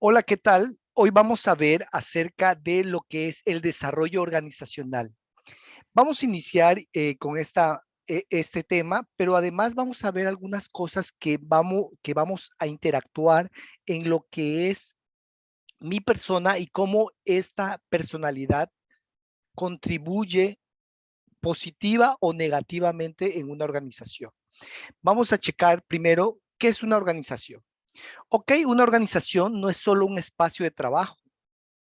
Hola, ¿qué tal? Hoy vamos a ver acerca de lo que es el desarrollo organizacional. Vamos a iniciar con este tema, pero además vamos a ver algunas cosas que vamos a interactuar en lo que es mi persona y cómo esta personalidad contribuye positiva o negativamente en una organización. Vamos a checar primero qué es una organización. Ok, una organización no es solo un espacio de trabajo,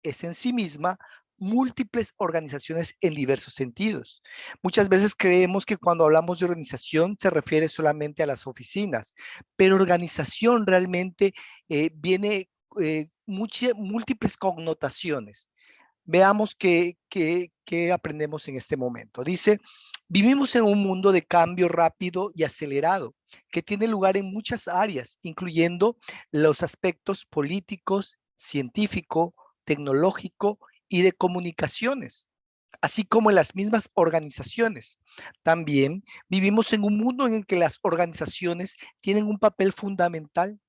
es en sí misma múltiples organizaciones en diversos sentidos. Muchas veces creemos que cuando hablamos de organización se refiere solamente a las oficinas, pero organización realmente viene múltiples connotaciones. Veamos qué aprendemos en este momento. Dice, vivimos en un mundo de cambio rápido y acelerado que tiene lugar en muchas áreas, incluyendo los aspectos políticos, científico, tecnológico y de comunicaciones, así como en las mismas organizaciones. También vivimos en un mundo en el que las organizaciones tienen un papel fundamental.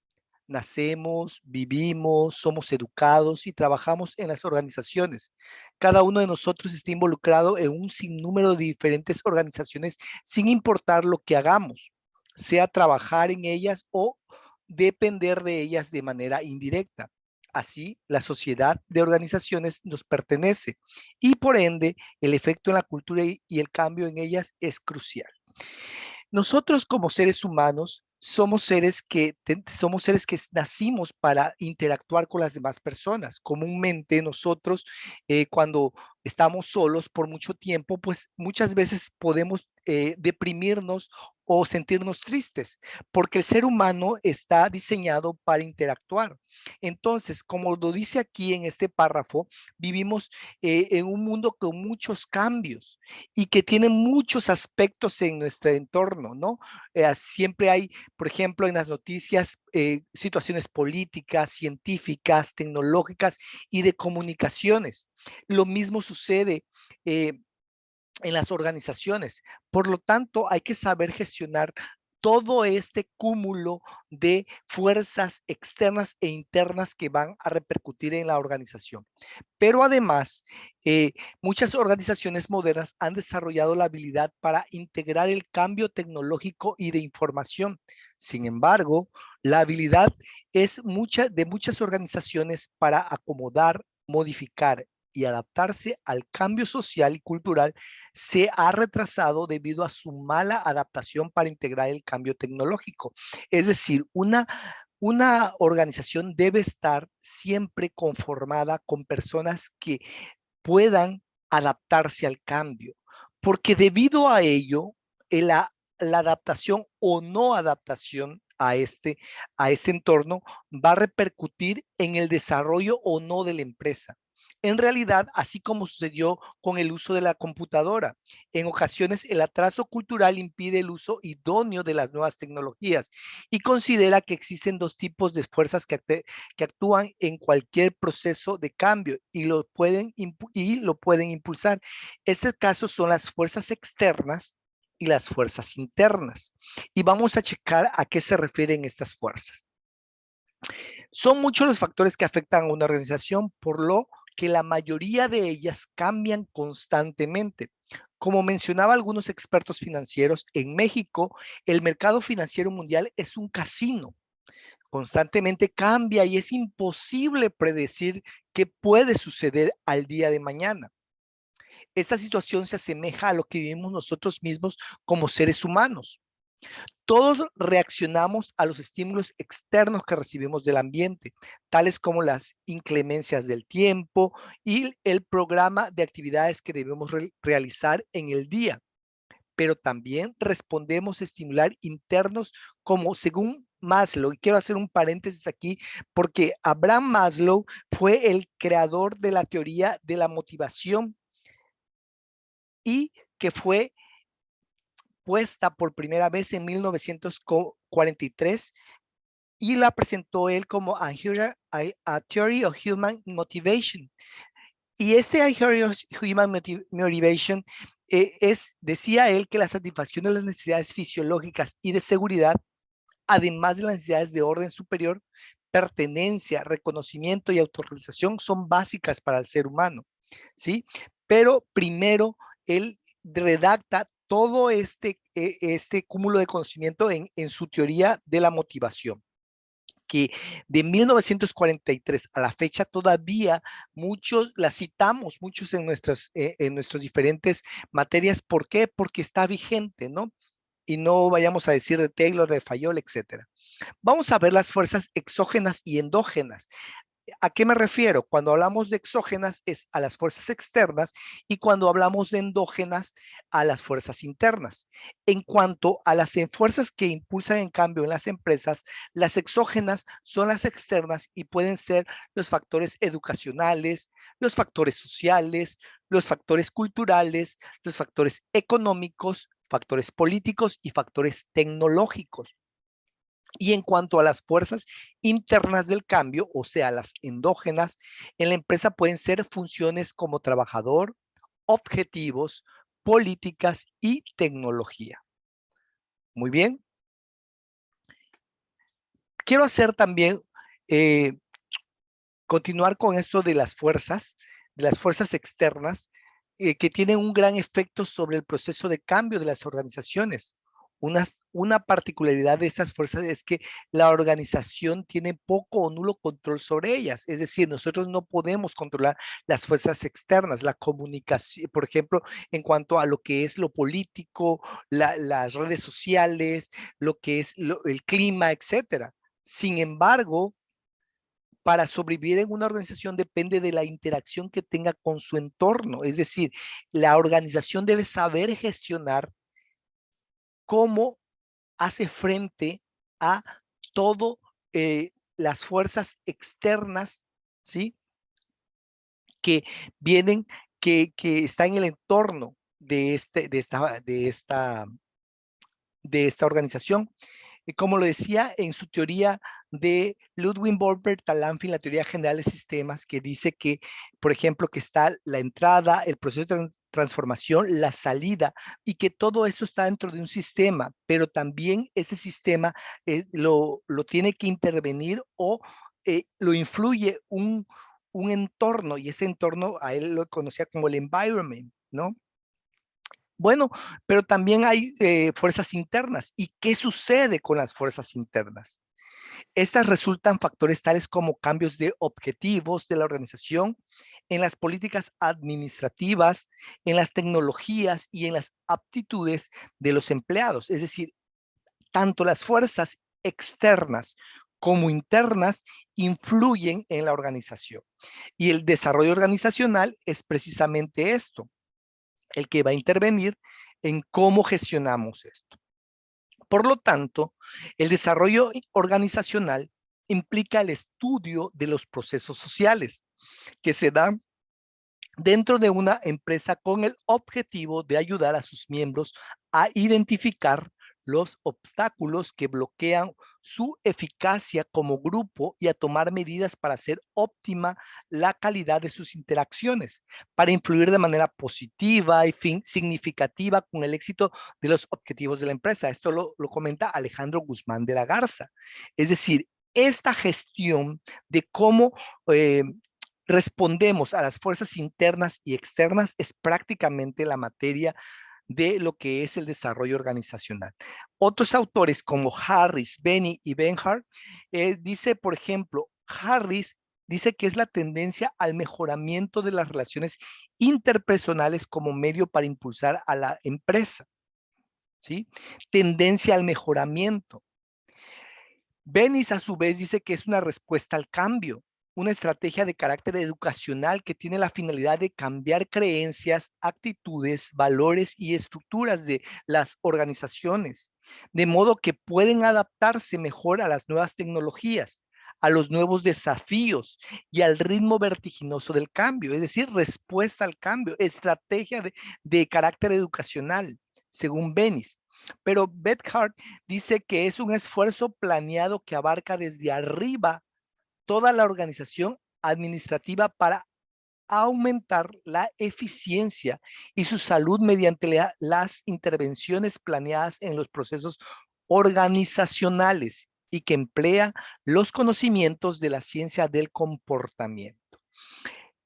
Nacemos, vivimos, somos educados y trabajamos en las organizaciones. Cada uno de nosotros está involucrado en un sinnúmero de diferentes organizaciones sin importar lo que hagamos, sea trabajar en ellas o depender de ellas de manera indirecta. Así, la sociedad de organizaciones nos pertenece y por ende el efecto en la cultura y el cambio en ellas es crucial. Nosotros como seres humanos somos seres que nacimos para interactuar con las demás personas. Comúnmente nosotros cuando estamos solos por mucho tiempo, pues muchas veces podemos deprimirnos o sentirnos tristes, porque el ser humano está diseñado para interactuar. Entonces, como lo dice aquí en este párrafo, vivimos en un mundo con muchos cambios y que tiene muchos aspectos en nuestro entorno, ¿no? Siempre hay, por ejemplo, en las noticias, situaciones políticas, científicas, tecnológicas y de comunicaciones. Lo mismo sucede en las organizaciones. Por lo tanto, hay que saber gestionar todo este cúmulo de fuerzas externas e internas que van a repercutir en la organización. Pero además, muchas organizaciones modernas han desarrollado la habilidad para integrar el cambio tecnológico y de información. Sin embargo, la habilidad es de muchas organizaciones para acomodar, modificar y adaptarse al cambio social y cultural se ha retrasado debido a su mala adaptación para integrar el cambio tecnológico. Es decir, una organización debe estar siempre conformada con personas que puedan adaptarse al cambio, porque debido a ello, la adaptación o no adaptación a este entorno va a repercutir en el desarrollo o no de la empresa. En realidad, así como sucedió con el uso de la computadora, en ocasiones el atraso cultural impide el uso idóneo de las nuevas tecnologías y considera que existen dos tipos de fuerzas que actúan en cualquier proceso de cambio y lo pueden impulsar. Estos casos son las fuerzas externas y las fuerzas internas. Y vamos a checar a qué se refieren estas fuerzas. Son muchos los factores que afectan a una organización, por lo que la mayoría de ellas cambian constantemente. Como mencionaba algunos expertos financieros, en México el mercado financiero mundial es un casino. Constantemente cambia y es imposible predecir qué puede suceder al día de mañana. Esta situación se asemeja a lo que vivimos nosotros mismos como seres humanos. Todos reaccionamos a los estímulos externos que recibimos del ambiente, tales como las inclemencias del tiempo y el programa de actividades que debemos realizar en el día. Pero también respondemos a estimular internos como según Maslow, y quiero hacer un paréntesis aquí porque Abraham Maslow fue el creador de la teoría de la motivación y que fue puesta por primera vez en 1943 y la presentó él como a Theory of Human Motivation. Y este I Theory of Human Motivation decía él que la satisfacción de las necesidades fisiológicas y de seguridad, además de las necesidades de orden superior, pertenencia, reconocimiento y autorrealización son básicas para el ser humano, ¿sí? Pero primero él redacta todo este cúmulo de conocimiento en su teoría de la motivación, que de 1943 a la fecha todavía muchos la citamos, muchos en nuestras diferentes materias. ¿Por qué? Porque está vigente, ¿no? Y no vayamos a decir de Taylor, de Fayol, etcétera. Vamos a ver las fuerzas exógenas y endógenas. ¿A qué me refiero? Cuando hablamos de exógenas es a las fuerzas externas y cuando hablamos de endógenas a las fuerzas internas. En cuanto a las fuerzas que impulsan en cambio en las empresas, las exógenas son las externas y pueden ser los factores educacionales, los factores sociales, los factores culturales, los factores económicos, factores políticos y factores tecnológicos. Y en cuanto a las fuerzas internas del cambio, o sea, las endógenas, en la empresa pueden ser funciones como trabajador, objetivos, políticas y tecnología. Muy bien. Quiero hacer también, continuar con esto de las fuerzas externas, que tienen un gran efecto sobre el proceso de cambio de las organizaciones. Una particularidad de estas fuerzas es que la organización tiene poco o nulo control sobre ellas. Es decir, nosotros no podemos controlar las fuerzas externas, la comunicación, por ejemplo, en cuanto a lo que es lo político, las redes sociales, lo que es el clima, etcétera. Sin embargo, para sobrevivir en una organización depende de la interacción que tenga con su entorno. Es decir, la organización debe saber gestionar cómo hace frente a todo las fuerzas externas, ¿sí? Que vienen, que está en el entorno de esta organización. Y como lo decía en su teoría de Ludwig von Bertalanffy, la teoría general de sistemas, que dice que, por ejemplo, que está la entrada, el proceso de transformación, la salida, y que todo esto está dentro de un sistema, pero también ese sistema lo tiene que intervenir o lo influye un entorno, y ese entorno a él lo conocía como el environment, ¿no? Bueno, pero también hay fuerzas internas. ¿Y qué sucede con las fuerzas internas? Estas resultan factores tales como cambios de objetivos de la organización, en las políticas administrativas, en las tecnologías y en las aptitudes de los empleados. Es decir, tanto las fuerzas externas como internas influyen en la organización. Y el desarrollo organizacional es precisamente esto, el que va a intervenir en cómo gestionamos esto. Por lo tanto, el desarrollo organizacional implica el estudio de los procesos sociales que se dan dentro de una empresa con el objetivo de ayudar a sus miembros a identificar los obstáculos que bloquean su eficacia como grupo y a tomar medidas para hacer óptima la calidad de sus interacciones, para influir de manera positiva y significativa con el éxito de los objetivos de la empresa. Esto lo comenta Alejandro Guzmán de la Garza. Es decir, esta gestión de cómo respondemos a las fuerzas internas y externas es prácticamente la materia de lo que es el desarrollo organizacional. Otros autores como Harris, Benny y Benhart dice, por ejemplo, Harris dice que es la tendencia al mejoramiento de las relaciones interpersonales como medio para impulsar a la empresa, ¿sí? Tendencia al mejoramiento. Bennis, a su vez, dice que es una respuesta al cambio, una estrategia de carácter educacional que tiene la finalidad de cambiar creencias, actitudes, valores y estructuras de las organizaciones, de modo que pueden adaptarse mejor a las nuevas tecnologías, a los nuevos desafíos y al ritmo vertiginoso del cambio, es decir, respuesta al cambio, estrategia de carácter educacional, según Bennis. Pero Bethard dice que es un esfuerzo planeado que abarca desde arriba toda la organización administrativa para aumentar la eficiencia y su salud mediante las intervenciones planeadas en los procesos organizacionales. y que emplea los conocimientos de la ciencia del comportamiento.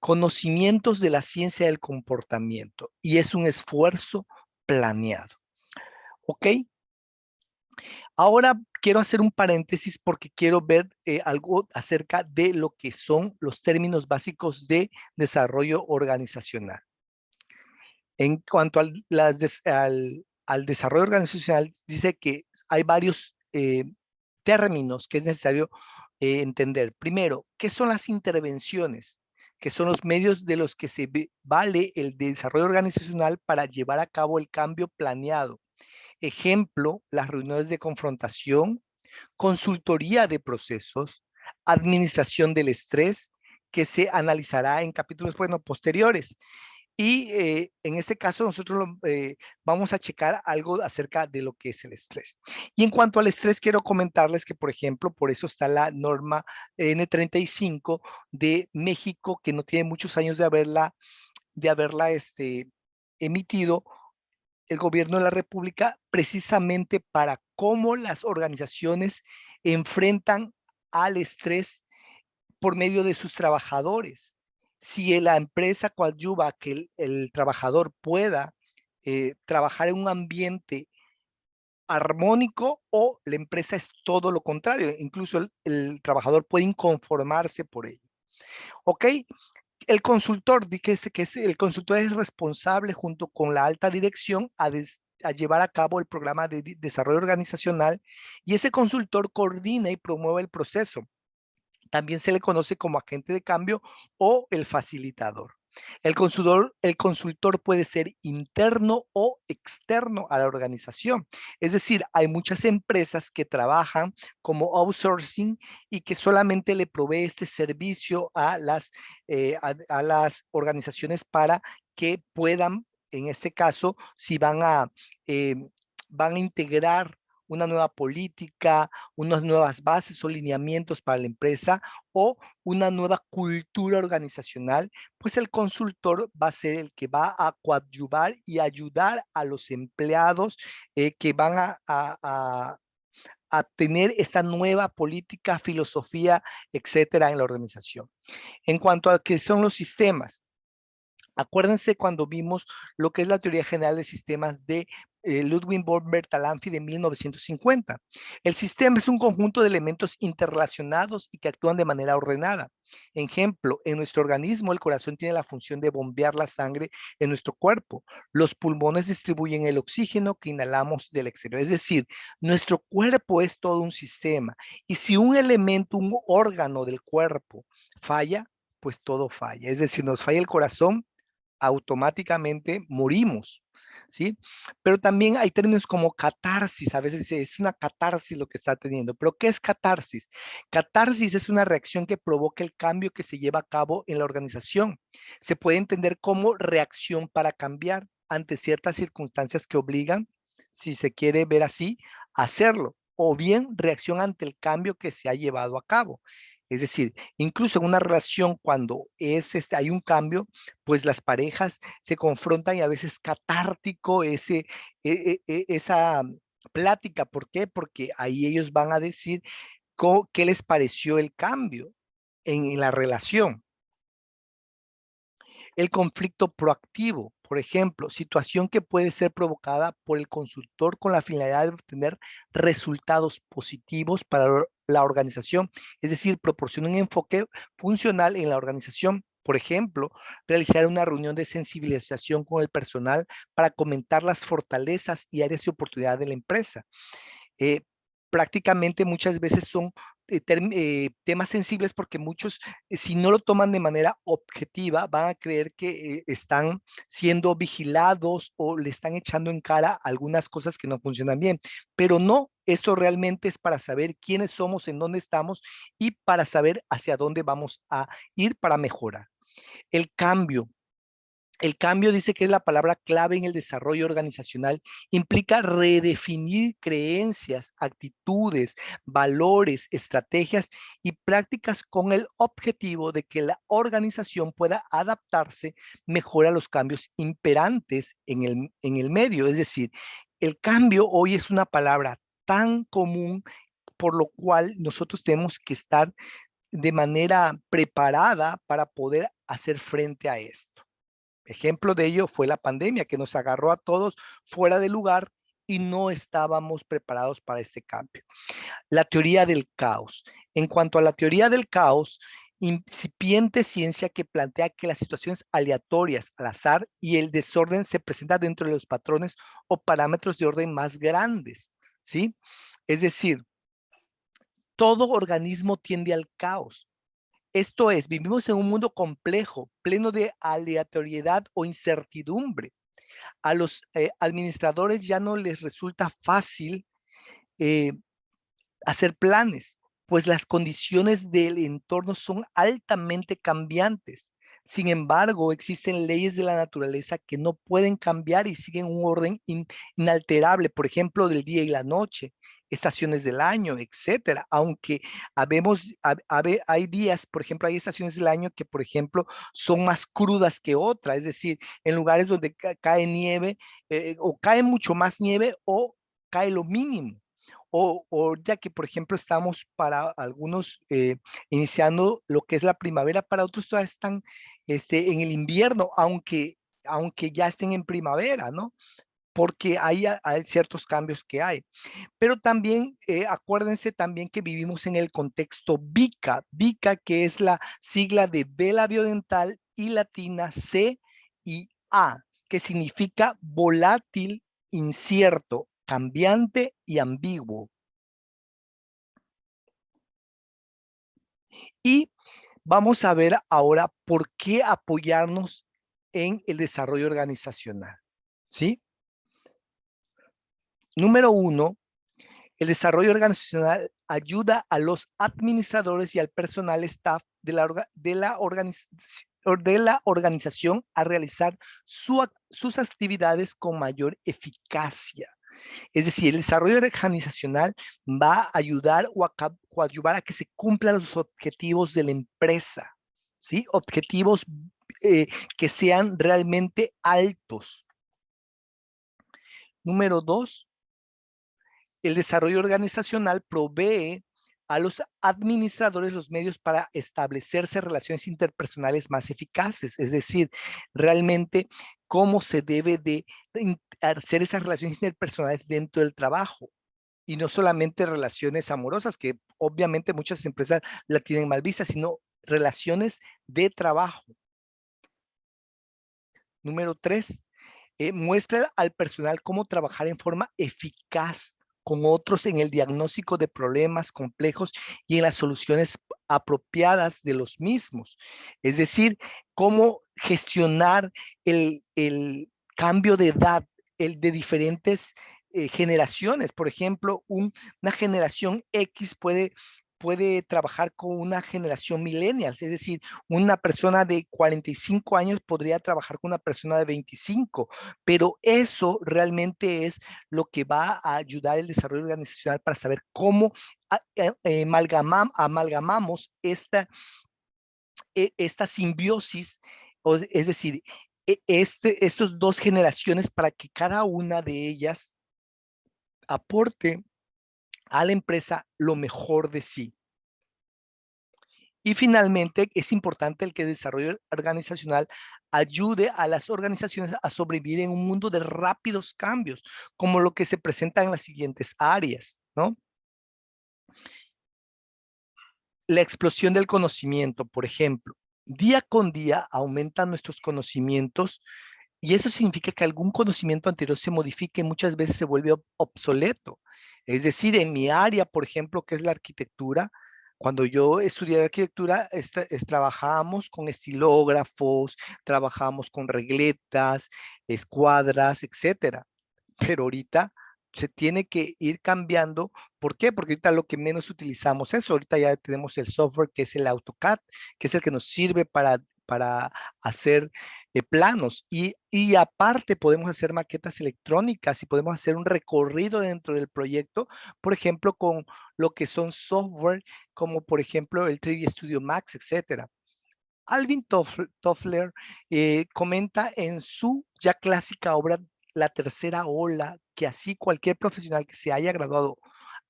Conocimientos de la ciencia del comportamiento, y es un esfuerzo planeado. ¿Ok? Ahora quiero hacer un paréntesis porque quiero ver algo acerca de lo que son los términos básicos de desarrollo organizacional. En cuanto al desarrollo organizacional, dice que hay varios términos que es necesario entender. Primero, ¿qué son las intervenciones? Que son los medios de los que se vale el desarrollo organizacional para llevar a cabo el cambio planeado. Ejemplo, las reuniones de confrontación, consultoría de procesos, administración del estrés, que se analizará en capítulos posteriores. Y en este caso nosotros vamos a checar algo acerca de lo que es el estrés. Y en cuanto al estrés, quiero comentarles que, por ejemplo, por eso está la norma N35 de México, que no tiene muchos años de haberla emitido el gobierno de la República, precisamente para cómo las organizaciones enfrentan al estrés por medio de sus trabajadores. Si la empresa coadyuva a que el trabajador pueda trabajar en un ambiente armónico, o la empresa es todo lo contrario, incluso el trabajador puede inconformarse por ello. ¿Ok? El consultor, el consultor es responsable junto con la alta dirección a llevar a cabo el programa de desarrollo organizacional, y ese consultor coordina y promueve el proceso. También se le conoce como agente de cambio o el facilitador. El consultor puede ser interno o externo a la organización. Es decir, hay muchas empresas que trabajan como outsourcing y que solamente le provee este servicio a las organizaciones para que puedan, en este caso, si eh, van a integrar una nueva política, unas nuevas bases o lineamientos para la empresa, o una nueva cultura organizacional, pues el consultor va a ser el que va a coadyuvar y ayudar a los empleados que van a tener esta nueva política, filosofía, etcétera, en la organización. En cuanto a qué son los sistemas, acuérdense cuando vimos lo que es la teoría general de sistemas de Ludwig von Bertalanffy de 1950. El sistema es un conjunto de elementos interrelacionados y que actúan de manera ordenada. Ejemplo, en nuestro organismo el corazón tiene la función de bombear la sangre en nuestro cuerpo. Los pulmones distribuyen el oxígeno que inhalamos del exterior. Es decir, nuestro cuerpo es todo un sistema. Y si un elemento, un órgano del cuerpo falla, pues todo falla. Es decir, nos falla el corazón, automáticamente morimos, ¿sí? Pero también hay términos como catarsis. A veces dice, es una catarsis lo que está teniendo. ¿Pero qué es catarsis? Catarsis es una reacción que provoca el cambio que se lleva a cabo en la organización. Se puede entender como reacción para cambiar ante ciertas circunstancias que obligan, si se quiere ver así, a hacerlo, o bien reacción ante el cambio que se ha llevado a cabo. Es decir, incluso en una relación, cuando hay un cambio, pues las parejas se confrontan y a veces catártico esa plática. ¿Por qué? Porque ahí ellos van a decir qué les pareció el cambio en la relación. El conflicto proactivo, por ejemplo, situación que puede ser provocada por el consultor con la finalidad de obtener resultados positivos para la organización, es decir, proporciona un enfoque funcional en la organización. Por ejemplo, realizar una reunión de sensibilización con el personal para comentar las fortalezas y áreas de oportunidad de la empresa. eh, Prácticamente muchas veces son temas sensibles, porque muchos, si no lo toman de manera objetiva, van a creer que están siendo vigilados o le están echando en cara algunas cosas que no funcionan bien. Pero no, esto realmente es para saber quiénes somos, en dónde estamos, y para saber hacia dónde vamos a ir para mejorar. El cambio. El cambio, dice que es la palabra clave en el desarrollo organizacional. Implica redefinir creencias, actitudes, valores, estrategias y prácticas con el objetivo de que la organización pueda adaptarse mejor a los cambios imperantes en el medio. Es decir, el cambio hoy es una palabra tan común por lo cual nosotros tenemos que estar de manera preparada para poder hacer frente a esto. Ejemplo de ello fue la pandemia, que nos agarró a todos fuera de lugar y no estábamos preparados para este cambio. La teoría del caos. En cuanto a la teoría del caos, incipiente ciencia que plantea que las situaciones aleatorias, al azar y el desorden se presentan dentro de los patrones o parámetros de orden más grandes, ¿sí? Es decir, todo organismo tiende al caos. Esto es, vivimos en un mundo complejo, pleno de aleatoriedad o incertidumbre. A los administradores ya no les resulta fácil eh, hacer planes, pues las condiciones del entorno son altamente cambiantes. Sin embargo, existen leyes de la naturaleza que no pueden cambiar y siguen un orden inalterable, por ejemplo, del día y la noche, estaciones del año, etcétera. Aunque hay días, por ejemplo, hay estaciones del año que, por ejemplo, son más crudas que otras, es decir, en lugares donde cae nieve o cae mucho más nieve o cae lo mínimo. O ya que, por ejemplo, estamos para algunos iniciando lo que es la primavera, para otros todavía están en el invierno, aunque ya estén en primavera, ¿no? Porque hay ciertos cambios que hay. Pero también, acuérdense también que vivimos en el contexto VICA, que es la sigla de vela biodental y latina C y A, que significa volátil, incierto, cambiante y ambiguo. Y vamos a ver ahora por qué apoyarnos en el desarrollo organizacional, ¿sí? Número 1, el desarrollo organizacional ayuda a los administradores y al personal staff de la organización a realizar sus actividades con mayor eficacia. Es decir, el desarrollo organizacional va a ayudar o a coadyuvar a que se cumplan los objetivos de la empresa, ¿sí? Objetivos que sean realmente altos. Número 2, el desarrollo organizacional provee a los administradores los medios para establecerse relaciones interpersonales más eficaces, es decir, realmente cómo se debe de hacer esas relaciones interpersonales dentro del trabajo y no solamente relaciones amorosas, que obviamente muchas empresas la tienen mal vista, sino relaciones de trabajo. Número 3, muestra al personal cómo trabajar en forma eficaz con otros en el diagnóstico de problemas complejos y en las soluciones apropiadas de los mismos. Es decir, cómo gestionar el cambio de edad, el de diferentes generaciones. Por ejemplo, una generación X puede trabajar con una generación millennial, es decir, una persona de 45 años podría trabajar con una persona de 25, pero eso realmente es lo que va a ayudar el desarrollo organizacional para saber cómo amalgamamos esta simbiosis, es decir, estos dos generaciones para que cada una de ellas aporte a la empresa lo mejor de sí. Y finalmente, es importante el que el desarrollo organizacional ayude a las organizaciones a sobrevivir en un mundo de rápidos cambios, como lo que se presenta en las siguientes áreas, ¿no? La explosión del conocimiento, por ejemplo. Día con día aumentan nuestros conocimientos y eso significa que algún conocimiento anterior se modifica y muchas veces se vuelve obsoleto. Es decir, en mi área, por ejemplo, que es la arquitectura, cuando yo estudié arquitectura, trabajábamos con estilógrafos, trabajábamos con regletas, escuadras, etcétera. Pero ahorita se tiene que ir cambiando. ¿Por qué? Porque ahorita lo que menos utilizamos es, ahorita ya tenemos el software que es el AutoCAD, que es el que nos sirve para hacer planos y aparte podemos hacer maquetas electrónicas y podemos hacer un recorrido dentro del proyecto, por ejemplo, con lo que son software como por ejemplo el 3D Studio Max, etcétera. Alvin Toffler comenta en su ya clásica obra La Tercera Ola que así cualquier profesional que se haya graduado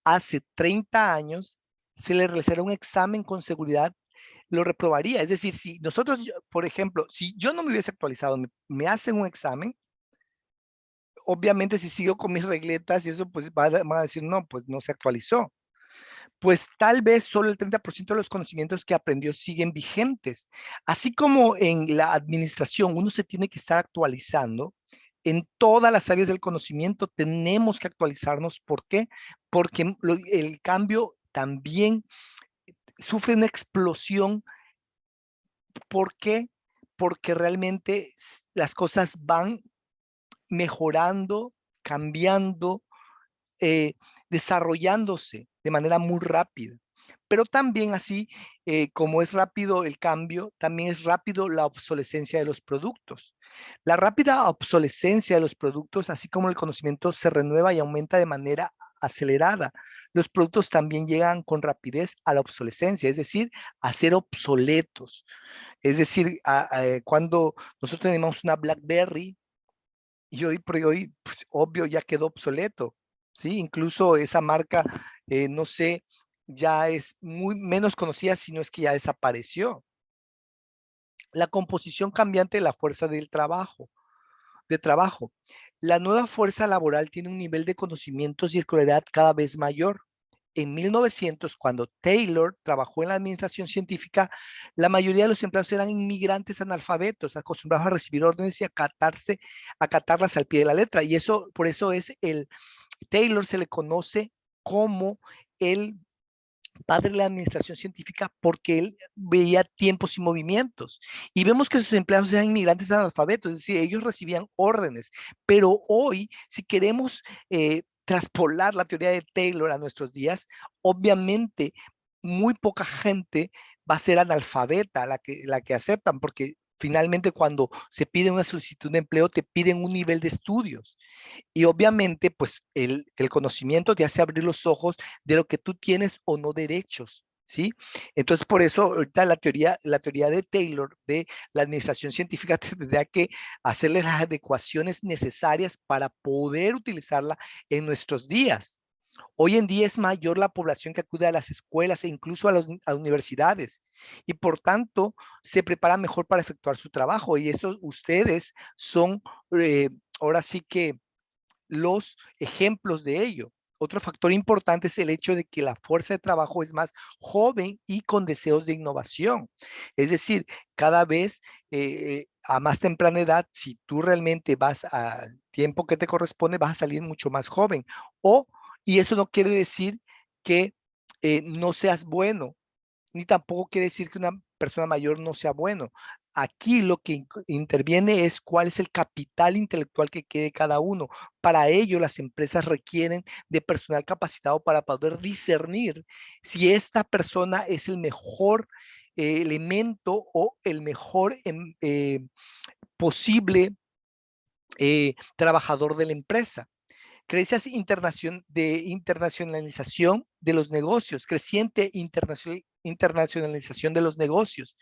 hace 30 años se le realizara un examen con seguridad, lo reprobaría. Es decir, si nosotros, por ejemplo, si yo no me hubiese actualizado, me hacen un examen, obviamente si sigo con mis regletas y eso, pues van a decir, no, pues no se actualizó. Pues tal vez solo el 30% de los conocimientos que aprendió siguen vigentes. Así como en la administración uno se tiene que estar actualizando, en todas las áreas del conocimiento tenemos que actualizarnos. ¿Por qué? Porque el cambio también sufre una explosión. ¿Por qué? Porque realmente las cosas van mejorando, cambiando, eh, desarrollándose de manera muy rápida. Pero también así, como es rápido el cambio, también es rápido la obsolescencia de los productos. La rápida obsolescencia de los productos, así como el conocimiento se renueva y aumenta de manera acelerada, los productos también llegan con rapidez a la obsolescencia, es decir, a ser obsoletos. Es decir, cuando nosotros tenemos una BlackBerry, y hoy por hoy, pues, obvio, ya quedó obsoleto, ¿sí? Incluso esa marca, no sé, ya es muy menos conocida, si no es que ya desapareció. La composición cambiante de la fuerza de trabajo. La nueva fuerza laboral tiene un nivel de conocimientos y escolaridad cada vez mayor. En 1900, cuando Taylor trabajó en la administración científica, la mayoría de los empleados eran inmigrantes analfabetos, acostumbrados a recibir órdenes y acatarlas al pie de la letra. Y eso, por eso Taylor se le conoce como el padre de la administración científica, porque él veía tiempos y movimientos. Y vemos que sus empleados eran inmigrantes analfabetos, es decir, ellos recibían órdenes. Pero hoy, si queremos traspolar la teoría de Taylor a nuestros días, obviamente muy poca gente va a ser analfabeta la que aceptan, porque finalmente cuando se pide una solicitud de empleo te piden un nivel de estudios. Y obviamente, pues el conocimiento te hace abrir los ojos de lo que tú tienes o no derechos, ¿sí? Entonces, por eso, ahorita la teoría de Taylor, de la administración científica, tendría que hacerle las adecuaciones necesarias para poder utilizarla en nuestros días. Hoy en día es mayor la población que acude a las escuelas e incluso a universidades y por tanto se prepara mejor para efectuar su trabajo y eso ustedes son ahora sí que los ejemplos de ello. Otro factor importante es el hecho de que la fuerza de trabajo es más joven y con deseos de innovación. Es decir, cada vez a más temprana edad, si tú realmente vas al tiempo que te corresponde, vas a salir mucho más joven. Y eso no quiere decir que no seas bueno, ni tampoco quiere decir que una persona mayor no sea bueno. Aquí lo que interviene es cuál es el capital intelectual que quede cada uno. Para ello, las empresas requieren de personal capacitado para poder discernir si esta persona es el mejor elemento o el mejor posible trabajador de la empresa. Creciente internacionalización de los negocios, creciente internacionalización de los negocios.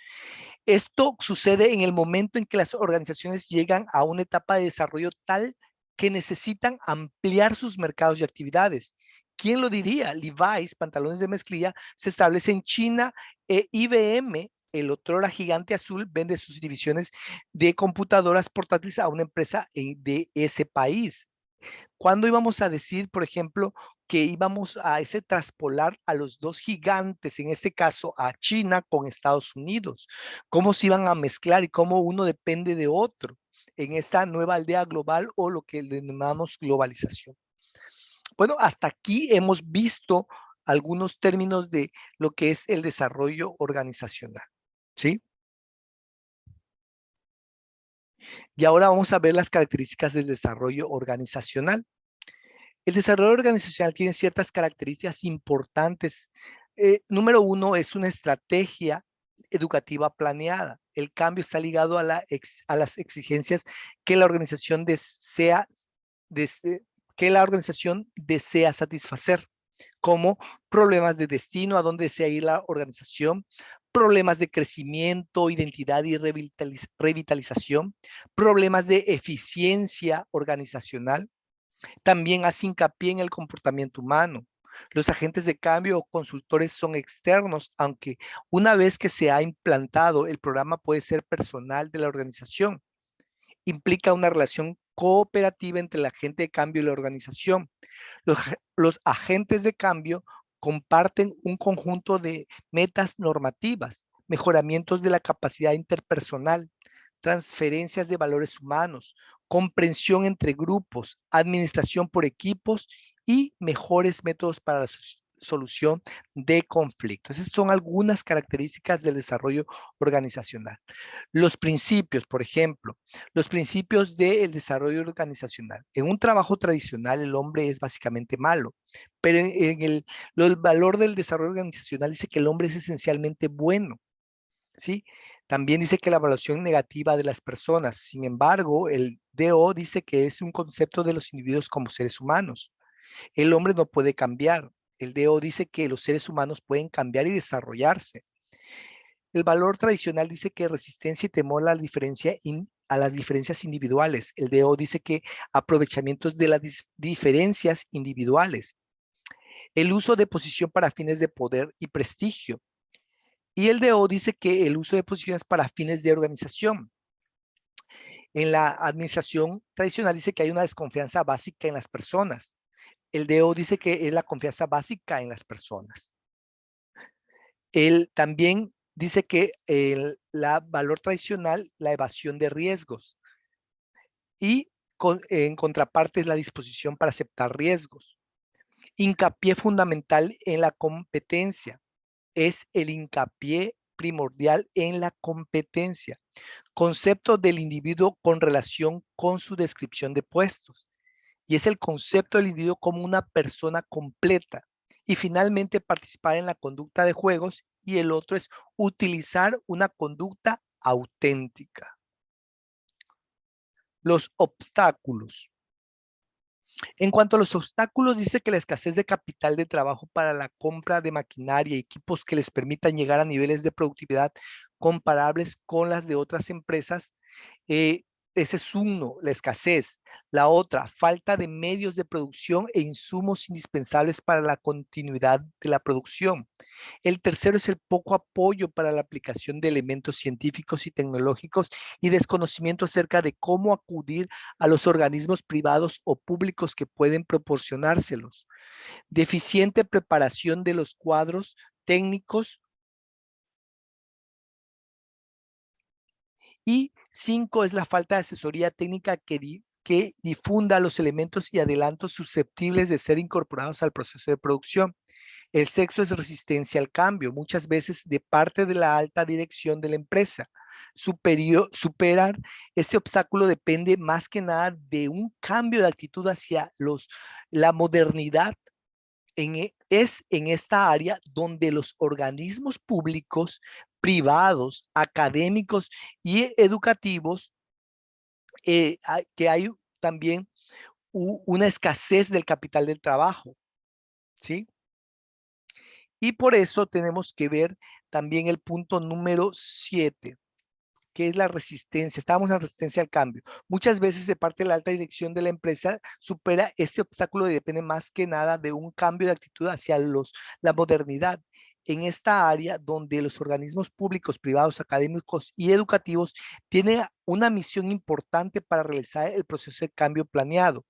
Esto sucede en el momento en que las organizaciones llegan a una etapa de desarrollo tal que necesitan ampliar sus mercados y actividades. ¿Quién lo diría? Levi's, pantalones de mezclilla, se establece en China e IBM, el otrora gigante azul, vende sus divisiones de computadoras portátiles a una empresa de ese país. ¿Cuándo íbamos a decir, por ejemplo, que íbamos a ese traspolar a los dos gigantes, en este caso a China con Estados Unidos? ¿Cómo se iban a mezclar y cómo uno depende de otro en esta nueva aldea global o lo que denominamos globalización? Bueno, hasta aquí hemos visto algunos términos de lo que es el desarrollo organizacional, ¿sí? Y ahora vamos a ver las características del desarrollo organizacional. El desarrollo organizacional tiene ciertas características importantes. Número uno es una estrategia educativa planeada. El cambio está ligado a las exigencias que la organización que la organización desea satisfacer, como problemas de destino, a dónde desea ir la organización, problemas de crecimiento, identidad y revitalización, problemas de eficiencia organizacional. También hace hincapié en el comportamiento humano. Los agentes de cambio o consultores son externos, aunque una vez que se ha implantado, el programa puede ser personal de la organización. Implica una relación cooperativa entre el agente de cambio y la organización. Los agentes de cambio comparten un conjunto de metas normativas, mejoramientos de la capacidad interpersonal, transferencias de valores humanos, comprensión entre grupos, administración por equipos y mejores métodos para la solución de conflictos. Esas son algunas características del desarrollo organizacional. Los principios, por ejemplo, los principios del desarrollo organizacional. En un trabajo tradicional, el hombre es básicamente malo, pero el valor del desarrollo organizacional dice que el hombre es esencialmente bueno, ¿sí? También dice que la evaluación negativa de las personas. Sin embargo, el DO dice que es un concepto de los individuos como seres humanos. El hombre no puede cambiar. El DO dice que los seres humanos pueden cambiar y desarrollarse. El valor tradicional dice que resistencia y temor a las diferencias individuales. El DO dice que aprovechamientos de las diferencias individuales. El uso de posición para fines de poder y prestigio. Y el DO dice que el uso de posiciones para fines de organización. En la administración tradicional dice que hay una desconfianza básica en las personas. El DO dice que es la confianza básica en las personas. Él también dice que el valor tradicional, la evasión de riesgos. Y en contraparte es la disposición para aceptar riesgos. Hincapié fundamental en la competencia. Es el hincapié primordial en la competencia. Concepto del individuo con relación con su descripción de puestos. Y es el concepto del individuo como una persona completa. Y finalmente participar en la conducta de juegos, y el otro es utilizar una conducta auténtica. Los obstáculos. En cuanto a los obstáculos, dice que la escasez de capital de trabajo para la compra de maquinaria y equipos que les permitan llegar a niveles de productividad comparables con las de otras empresas, ese es uno, la escasez. La otra, falta de medios de producción e insumos indispensables para la continuidad de la producción. El tercero es el poco apoyo para la aplicación de elementos científicos y tecnológicos y desconocimiento acerca de cómo acudir a los organismos privados o públicos que pueden proporcionárselos. Deficiente preparación de los cuadros técnicos. Y 5 es la falta de asesoría técnica que difunda los elementos y adelantos susceptibles de ser incorporados al proceso de producción. El sexto es resistencia al cambio, muchas veces de parte de la alta dirección de la empresa. Superar ese obstáculo depende más que nada de un cambio de actitud hacia la modernidad. Es en esta área donde los organismos públicos, privados, académicos y educativos, que hay también una escasez del capital del trabajo, ¿sí? Y por eso tenemos que ver también el punto número 7, que es la resistencia. Estábamos en la resistencia al cambio. Muchas veces de parte de la alta dirección de la empresa supera este obstáculo y depende más que nada de un cambio de actitud hacia la modernidad. En esta área donde los organismos públicos, privados, académicos y educativos tienen una misión importante para realizar el proceso de cambio planeado.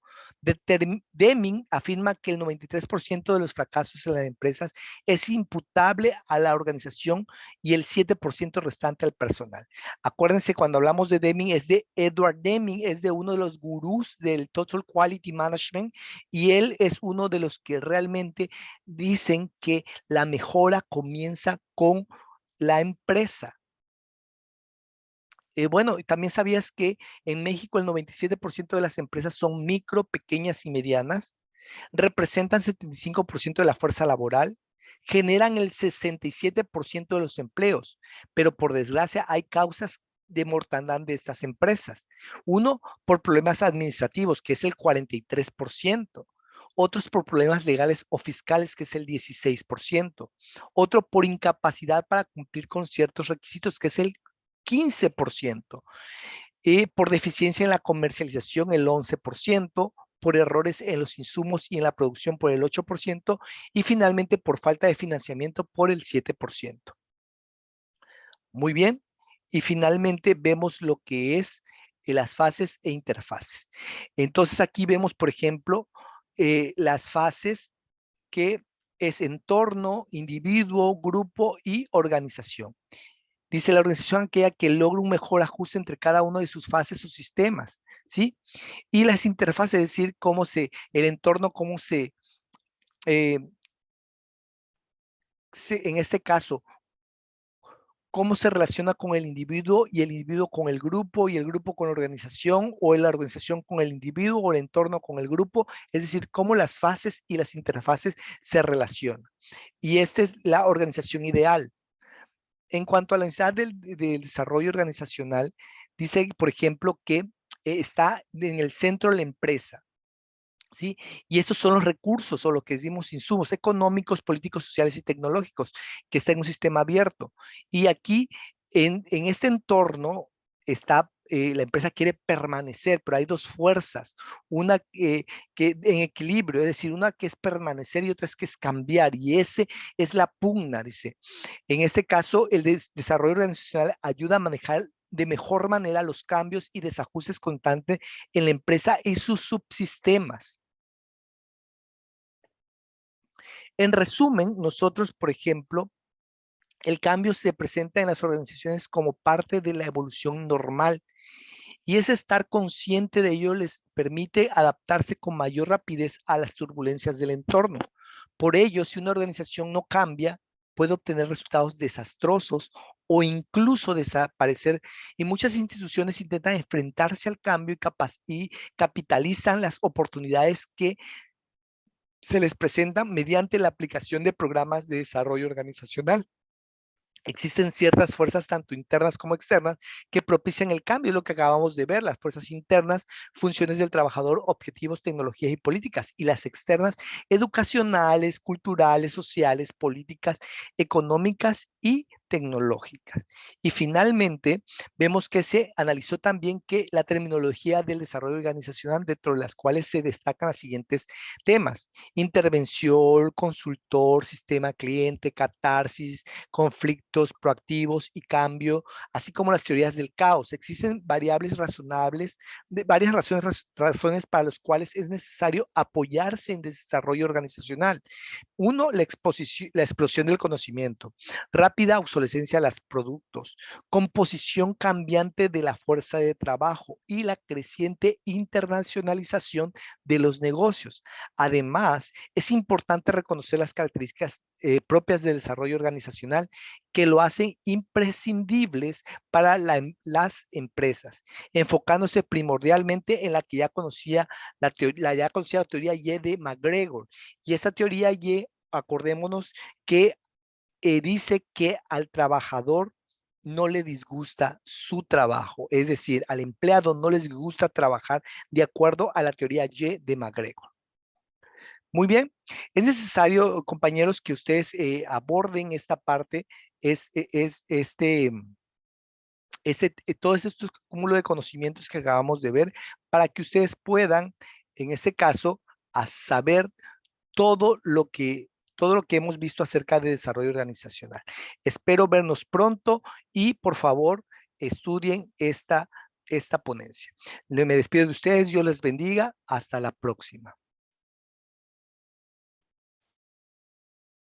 Deming afirma que el 93% de los fracasos en las empresas es imputable a la organización y el 7% restante al personal. Acuérdense, cuando hablamos de Deming, es de Edward Deming, es de uno de los gurús del Total Quality Management, y él es uno de los que realmente dicen que la mejora comienza con la empresa. Bueno, también sabías que en México el 97% de las empresas son micro, pequeñas y medianas, representan 75% de la fuerza laboral, generan el 67% de los empleos, pero por desgracia hay causas de mortandad de estas empresas. Uno, por problemas administrativos, que es el 43%. Otros por problemas legales o fiscales, que es el 16%. Otro por incapacidad para cumplir con ciertos requisitos, que es el 15%. Por deficiencia en la comercialización, el 11%, por errores en los insumos y en la producción por el 8%, y finalmente por falta de financiamiento por el 7%. Muy bien. Y finalmente vemos lo que es las fases e interfaces. Entonces aquí vemos, por ejemplo, las fases que es entorno, individuo, grupo y organización. Dice la organización aquella que logra un mejor ajuste entre cada uno de sus fases o sistemas, ¿sí? Y las interfaces, es decir, el entorno, eh, en este caso, cómo se relaciona con el individuo y el individuo con el grupo y el grupo con la organización o la organización con el individuo o el entorno con el grupo, es decir, cómo las fases y las interfaces se relacionan. Y esta es la organización ideal. En cuanto a la necesidad del desarrollo organizacional, dice, por ejemplo, que está en el centro de la empresa, ¿sí? Y estos son los recursos o lo que decimos insumos económicos, políticos, sociales y tecnológicos, que está en un sistema abierto. Y aquí, en este entorno, la empresa quiere permanecer, pero hay dos fuerzas, una que en equilibrio, es decir, una que es permanecer y otra es que es cambiar, y ese es la pugna, dice. En este caso, el desarrollo organizacional ayuda a manejar de mejor manera los cambios y desajustes constantes en la empresa y sus subsistemas. En resumen, nosotros, por ejemplo, el cambio se presenta en las organizaciones como parte de la evolución normal, y ese estar consciente de ello les permite adaptarse con mayor rapidez a las turbulencias del entorno. Por ello, si una organización no cambia, puede obtener resultados desastrosos o incluso desaparecer, y muchas instituciones intentan enfrentarse al cambio y capitalizan las oportunidades que se les presentan mediante la aplicación de programas de desarrollo organizacional. Existen ciertas fuerzas, tanto internas como externas, que propician el cambio, es lo que acabamos de ver. Las fuerzas internas, funciones del trabajador, objetivos, tecnologías y políticas, y las externas, educacionales, culturales, sociales, políticas, económicas y tecnológicas. Y finalmente, vemos que se analizó también que la terminología del desarrollo organizacional, dentro de las cuales se destacan los siguientes temas: intervención, consultor, sistema cliente, catarsis, conflictos proactivos y cambio, así como las teorías del caos. Existen variables razonables, varias razones para las cuales es necesario apoyarse en desarrollo organizacional. Uno, la explosión del conocimiento, rápida obsolescencia de los productos, composición cambiante de la fuerza de trabajo y la creciente internacionalización de los negocios. Además, es importante reconocer las características propias del desarrollo organizacional que lo hacen imprescindibles para las empresas, enfocándose primordialmente en la que ya conocía la ya conocida teoría Y de McGregor. Y esta teoría Y, acordémonos que dice que al trabajador no le disgusta su trabajo, es decir, al empleado no les gusta trabajar de acuerdo a la teoría Y de McGregor. Muy bien, es necesario, compañeros, que ustedes aborden esta parte, todos estos cúmulos de conocimientos que acabamos de ver, para que ustedes puedan, en este caso, a saber todo lo que hemos visto acerca de desarrollo organizacional. Espero vernos pronto y, por favor, estudien esta ponencia. Me despido de ustedes, Dios les bendiga, hasta la próxima.